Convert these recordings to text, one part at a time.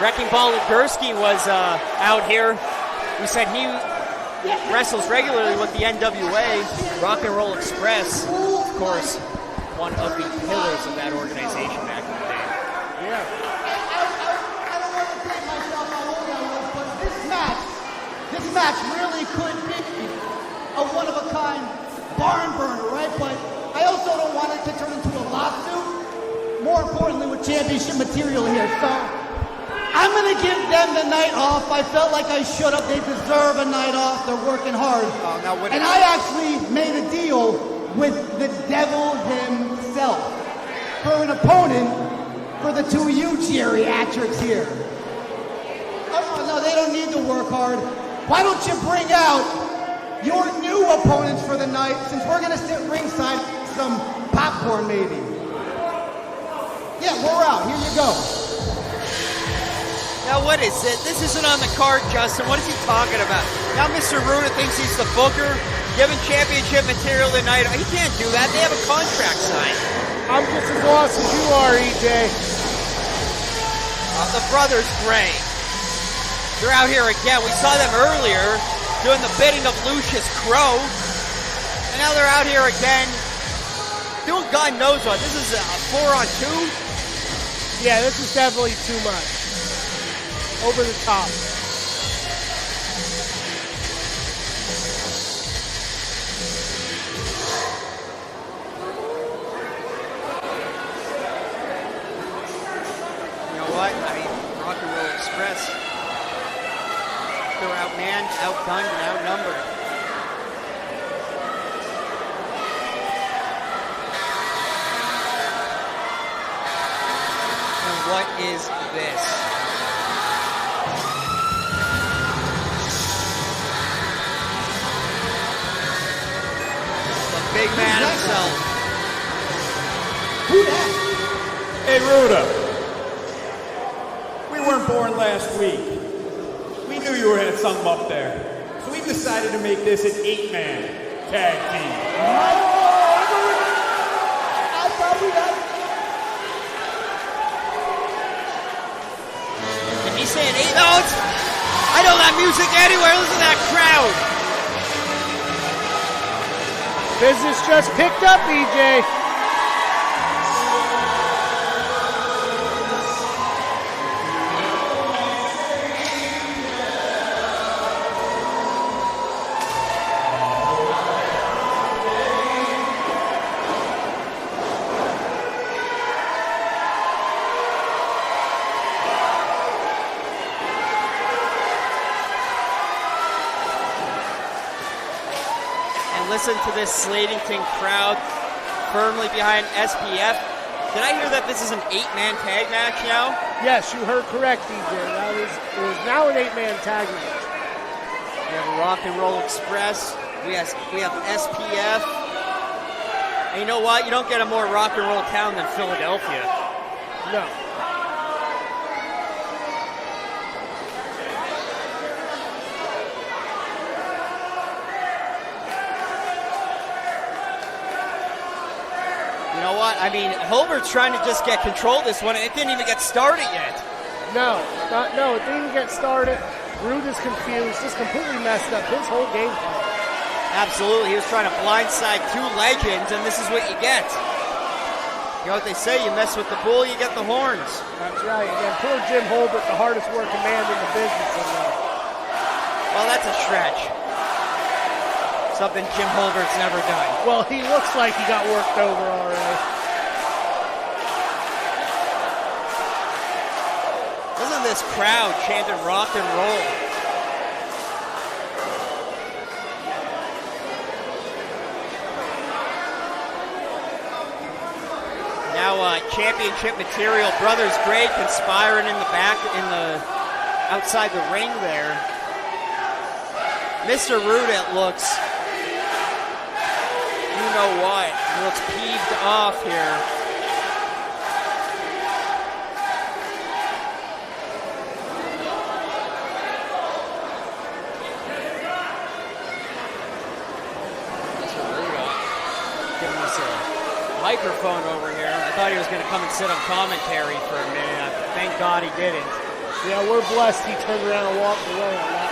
Wrecking Ball Legursky was out here. We said he wrestles regularly with the NWA. Rock and Roll Express, of course, one of the pillars of that organization back in the day. Yeah. I don't want to take myself how old I was, but this match really could be a one-of-a-kind barn burner, right? But I also don't want it to turn into a lawsuit. More importantly, with championship material here, so I'm going to give them the night off. I felt like I should have. They deserve a night off. They're working hard. And I actually made a deal with the devil himself for an opponent for the two of you geriatrics here. Oh, no, they don't need to work hard. Why don't you bring out your new opponents for the night, since we're going to sit ringside with some popcorn maybe. Yeah, we're out. Here you go. Now what is it? This isn't on the card, Justin. What is he talking about? Now Mr. Ruda thinks he's the booker, giving championship material tonight. He can't do that. They have a contract signed. I'm just as lost as you are, EJ. The brothers Gray. They're out here again. We saw them earlier doing the bidding of Lucius Crow. And now they're out here again doing God knows what. This is a 4-on-2? Yeah, this is definitely too much. Over the top. You know what? I mean, Rock and Roll Express, they're outmanned, outgunned, and outnumbered. And what is this? Big man himself. Who that? Hey, Ruda. We weren't born last week. We knew you had something up there. So we decided to make this an 8-man tag team. I probably got. Did he say an 8? No, it's... I know that music anywhere. Listen to that crowd. Business just picked up, EJ. Listen to this Slatington crowd firmly behind SPF. Did I hear that this is an 8-man tag match now? Yes, you heard correct, DJ. It is now an 8-man tag match. We have Rock and Roll Express. We have SPF. And you know what? You don't get a more rock and roll town than Philadelphia. No. You know what? I mean, Holbert's trying to just get control of this one. It didn't even get started yet. No, it didn't get started. Rude is confused, just completely messed up his whole game plan. Absolutely. He was trying to blindside two legends, and this is what you get. You know what they say, you mess with the bull, you get the horns. That's right. And poor Jim Holbert, the hardest working man in the business. Well, that's a stretch. Something Jim Holbert's never done. Well, he looks like he got worked over already. Listen to this crowd chanting rock and roll. Now championship material, Brothers Gray conspiring in the back, outside the ring there. Mr. Rude looks, you know what, he looks peeved off here. Mr. Rude giving us a microphone over here. I thought he was going to come and sit on commentary for a minute. Thank God he didn't. Yeah, we're blessed he turned around and walked away on that.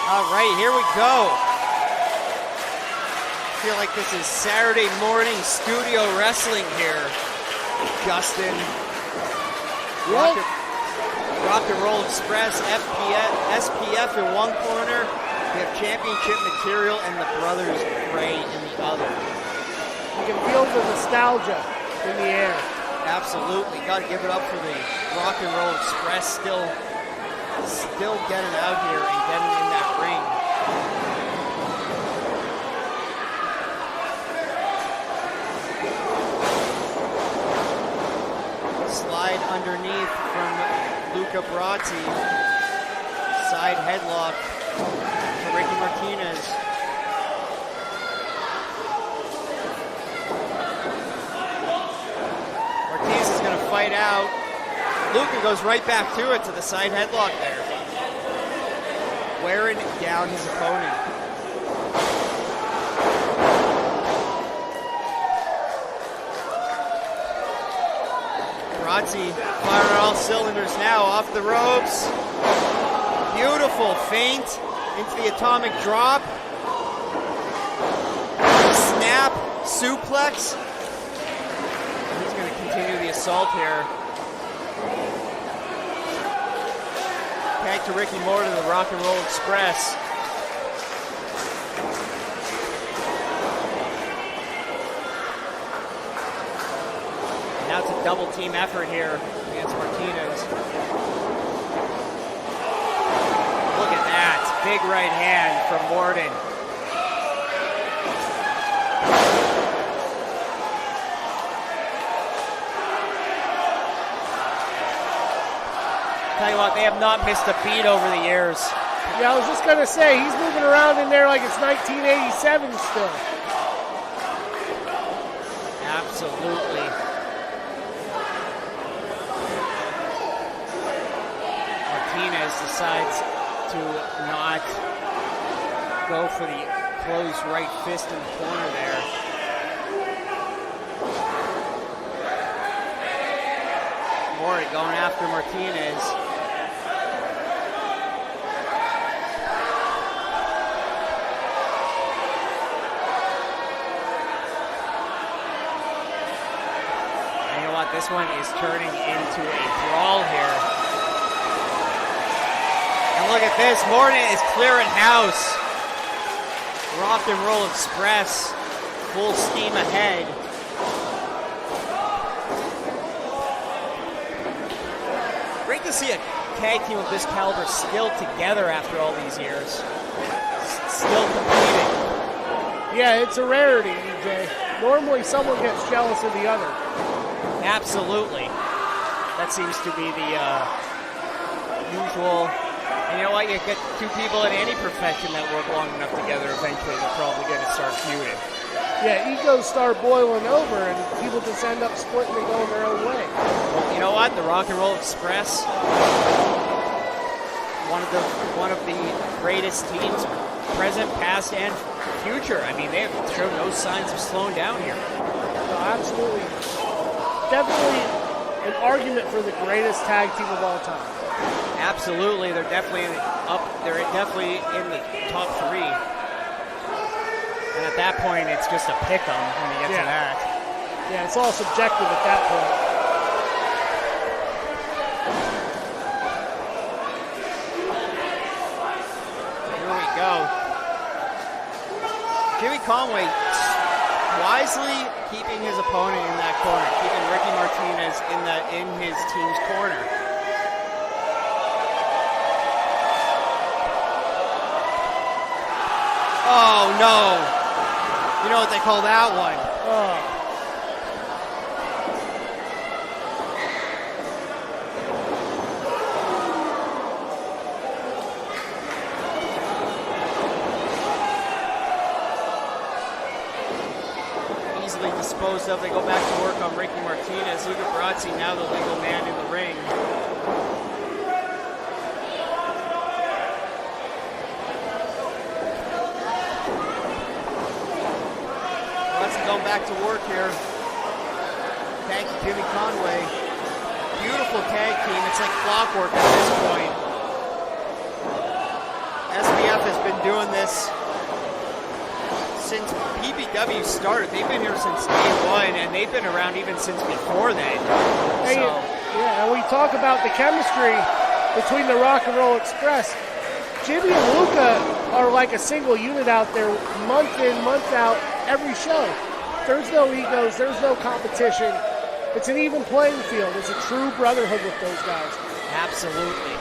All right, here we go. I feel like this is Saturday morning studio wrestling here. Justin. What? Rock and Roll Express, SPF in one corner. We have championship material and the Brothers Gray in the other. You can feel the nostalgia in the air. Absolutely. Got to give it up for the Rock and Roll Express still getting out here and getting in that ring. Slide underneath from Luca Brazzi. Side headlock to Ricky Martinez. Martinez is going to fight out. Luca goes right back to it, to the side headlock there. Wearing down his opponent. Brazzi firing on all cylinders now, off the ropes. Beautiful feint into the atomic drop. Snap, suplex. He's going to continue the assault here. Tag to Ricky Morton, the Rock and Roll Express. Now it's a double team effort here against Martinez. Look at that. Big right hand from Morton. Tell you what, they have not missed a beat over the years. Yeah, I was just going to say, he's moving around in there like it's 1987 still. Absolutely. Martinez decides to not go for the closed right fist in the corner there. Mori going after Martinez. And you know what? This one is turning into a brawl here. And look at this. Morton is clearing house. Rock and Roll Express, full steam ahead. Great to see a tag team of this caliber still together after all these years. Still competing. Yeah, it's a rarity, EJ. Normally someone gets jealous of the other. Absolutely. That seems to be the usual. And you know what? You get two people in any profession that work long enough together, eventually they're probably going to start feuding. Yeah, egos start boiling over and people just end up splitting and going their own way. Well, you know what? The Rock and Roll Express, one of the greatest teams, present, past, and future. I mean, they have shown no signs of slowing down here. No, absolutely. Definitely an argument for the greatest tag team of all time. Absolutely, they're definitely up. They're definitely in the top three. And at that point, it's just a pick 'em when you get to that. Yeah, it's all subjective at that point. Here we go. Jimmy Conway wisely keeping his opponent in that corner, keeping Ricky Martinez in his team's corner. Oh no! You know what they call that one? Oh. Easily disposed of. They go back to work on Ricky Martinez. Luca Brazzi now the legal man in the ring. going back to work here. Thank you, Jimmy Conway. Beautiful tag team. It's like clockwork at this point. SBF has been doing this since PPW started. They've been here since day one, and they've been around even since before then. Hey, yeah, and we talk about the chemistry between the Rock and Roll Express. Jimmy and Luca are like a single unit out there, month in, month out, every show. There's no egos, there's no competition. It's an even playing field. It's a true brotherhood with those guys. Absolutely.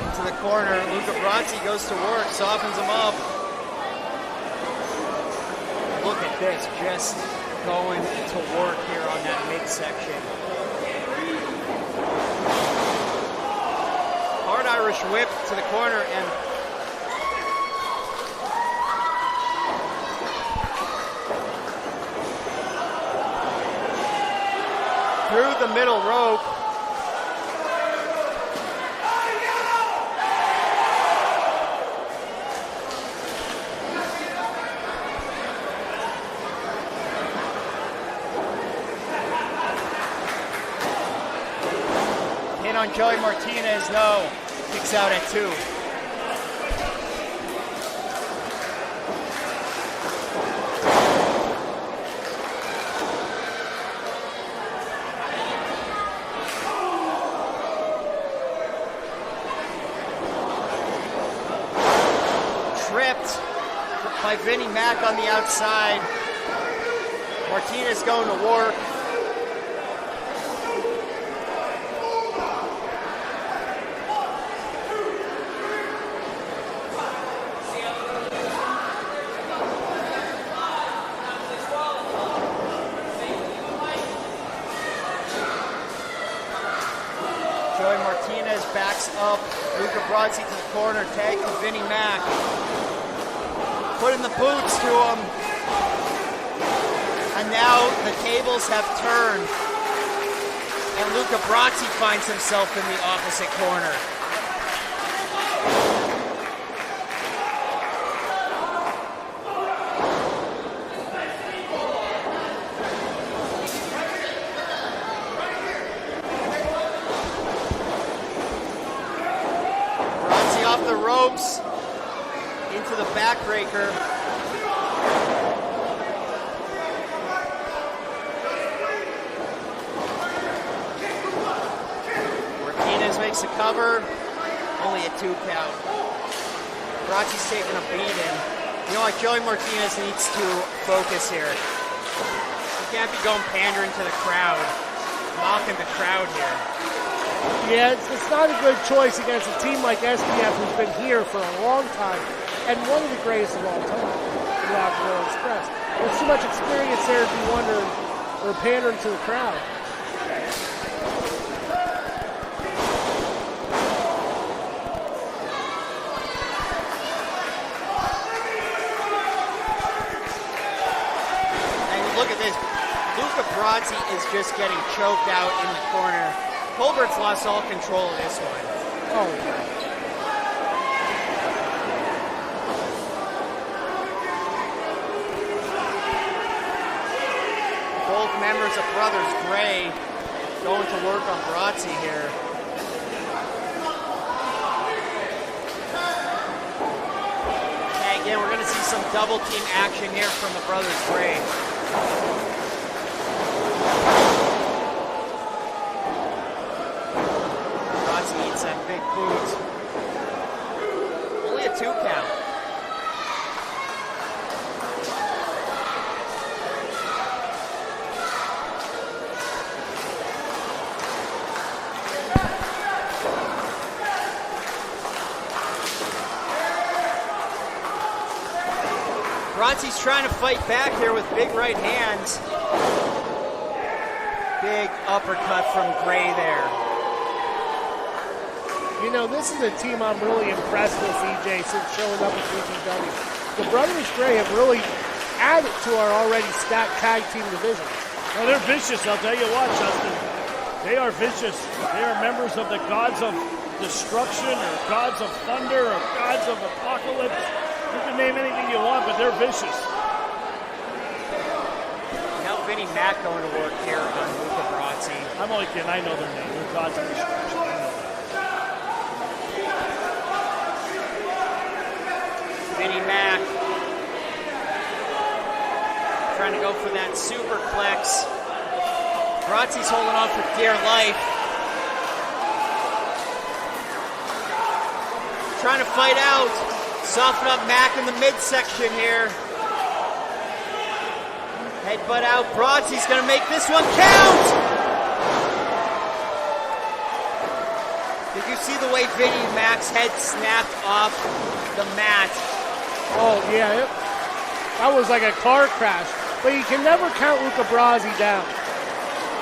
Into the corner, Luca Bronzi goes to work, softens him up. Look at this, just going to work here on that midsection. Hard Irish whip to the corner, and through the middle rope. Hit on Joey Martinez, no. Kicks out at 2. Tripped by Vinnie Mac on the outside. Martinez going to work. Joey Martinez backs up. Luca Bronzi to the corner. Tag to Vinnie Mac. Putting the boots to him. And now the tables have turned. And Luca Bronzi finds himself in the opposite corner. Off the ropes into the backbreaker. Martinez makes a cover, only a 2 count. Bronzi's taking a beating. You know what, Joey Martinez needs to focus here. He can't be going pandering to the crowd, mocking the crowd here. Yeah, it's not a good choice against a team like SBF who's been here for a long time and one of the greatest of all time, the Rock and Roll Express. There's too much experience there to be wondering or pandering to the crowd. And look at this. Luca Bronzi is just getting choked out in the corner. Colbert's lost all control of this one. Oh, yeah. Both members of Brothers Gray going to work on Bronzi here. Okay, again, we're going to see some double team action here from the Brothers Gray. Needs that big boot. Only a 2 count. Bronzi's trying to fight back here with big right hands. Big uppercut from Gray there. You know, this is a team I'm really impressed with, EJ, since showing up at PPW. The Brothers Gray have really added to our already stacked tag team division. Well, they're vicious, I'll tell you what, Justin. They are vicious. They are members of the Gods of destruction or gods of thunder or gods of apocalypse. You can name anything you want, but they're vicious. Now Vinnie Mac going to work here on Luca Brasi. I'm only kidding. I know their name. They're gods of destruction. I know that. Vinnie Mac trying to go for that superplex. Brasi's holding on for dear life. Trying to fight out. Soften up Mac in the midsection here. Headbutt out. Brasi's going to make this one count. Did you see the way Vinnie Mac's head snapped off the mat? Oh, yeah. That was like a car crash. But you can never count Luca Brasi down.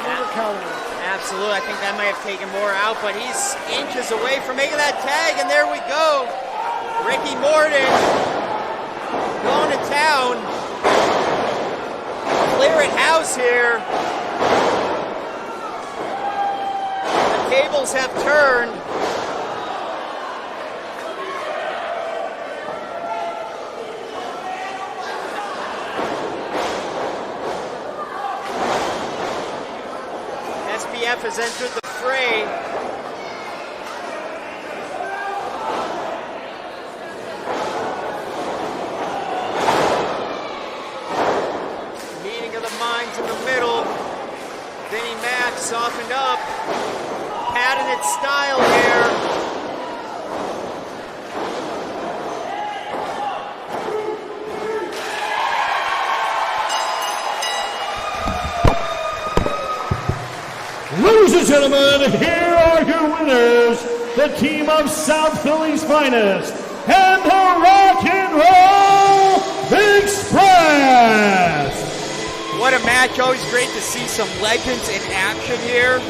Never count him. Absolutely. I think that might have taken more out, but he's inches away from making that tag, and there we go. Ricky Morton going to town. Clearing house here. The tables have turned. SBF has entered the fray. Meeting of the minds in the middle. Vinnie Mac softened up. Patented style here. Ladies and gentlemen, here are your winners, the team of South Philly's finest, and the Rock and Roll Express. What a match. Always great to see some legends in action here.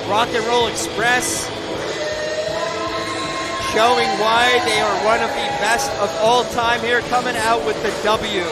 Rock and Roll Express showing why they are one of the best of all time here, coming out with the W.